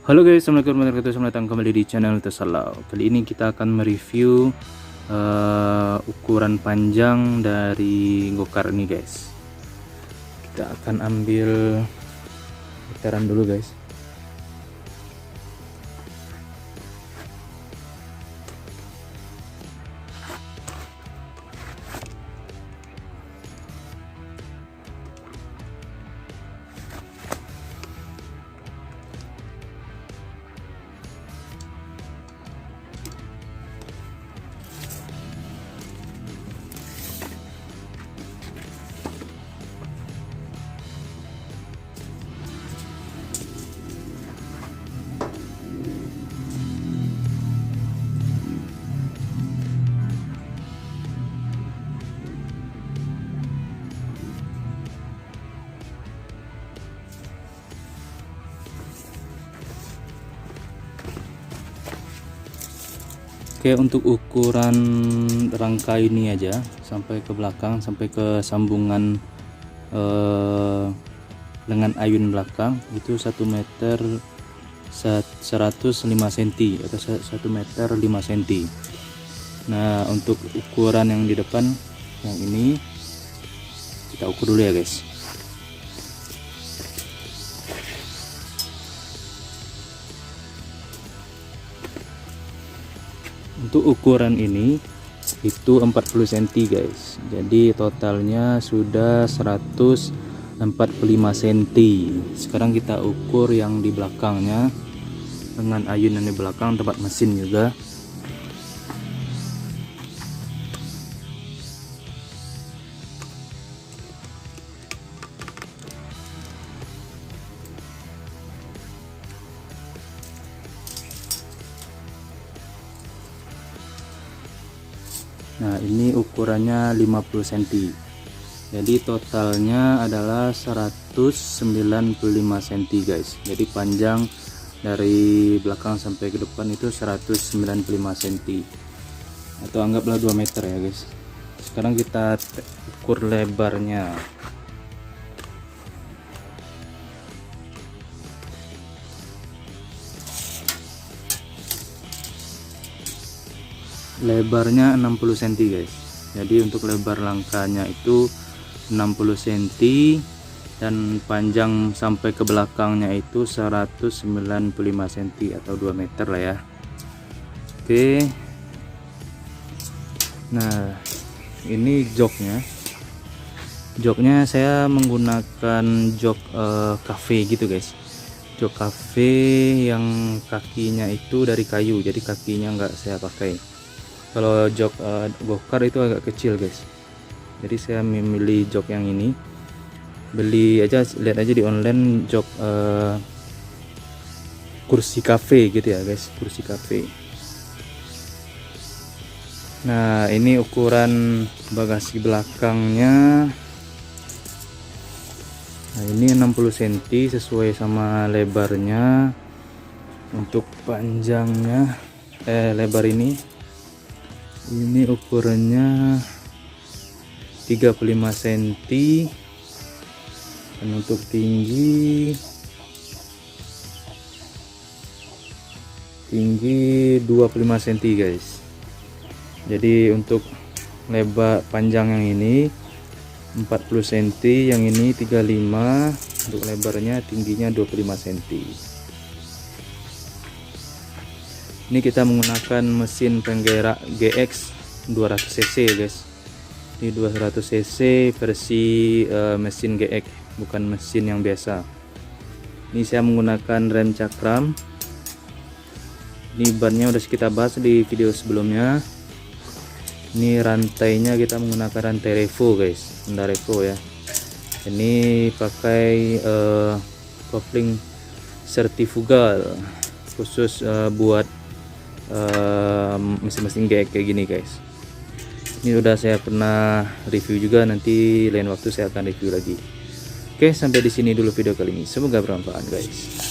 Halo guys, assalamualaikum warahmatullahi wabarakatuh. Selamat datang kembali di channel Tersalau. Kali ini kita akan mereview ukuran panjang dari go-kart ini guys. Kita akan ambil meteran dulu guys. Oke, untuk ukuran rangka ini aja sampai ke belakang, sampai ke sambungan lengan ayun belakang itu 1 meter 105 cm atau 1 meter 5 cm. Nah, untuk ukuran yang di depan yang ini kita ukur dulu ya guys. Untuk ukuran ini itu 40 cm guys, jadi totalnya sudah 145 cm. Sekarang kita ukur yang di belakangnya, dengan ayun yang di belakang, tempat mesin juga. Nah, ini ukurannya 50 cm. Jadi totalnya adalah 195 cm guys. Jadi panjang dari belakang sampai ke depan itu 195 cm. Atau anggaplah 2 meter ya guys. Sekarang kita ukur lebarnya. Lebarnya 60 cm guys. Jadi untuk lebar langkahnya itu 60 cm dan panjang sampai ke belakangnya itu 195 cm atau 2 meter lah ya. Oke. Nah, ini joknya. Joknya saya menggunakan jok cafe gitu guys. Jok cafe yang kakinya itu dari kayu, jadi kakinya nggak saya pakai. Kalau jok go-kart itu agak kecil guys, jadi saya memilih jok yang ini. Beli aja, lihat aja di online, jok kursi cafe gitu ya guys, kursi cafe. Nah, ini ukuran bagasi belakangnya. Nah, ini 60 cm sesuai sama lebarnya. Untuk panjangnya lebar ini ukurannya 35 cm, dan untuk tinggi 25 cm guys. Jadi untuk lebar panjang yang ini 40 cm, yang ini 35, untuk lebarnya tingginya 25 cm. Ini kita menggunakan mesin penggerak GX 200 cc guys. Ini 200 cc versi mesin GX, bukan mesin yang biasa. Ini saya menggunakan rem cakram. Ini bannya udah kita bahas di video sebelumnya. Ini rantainya kita menggunakan rantai Revo guys, Honda Revo ya. Ini pakai kopling sertifugal khusus buat mesin-mesin kayak gini guys. Ini udah saya pernah review juga, nanti lain waktu saya akan review lagi. Oke, sampai di sini dulu video kali ini, semoga bermanfaat guys.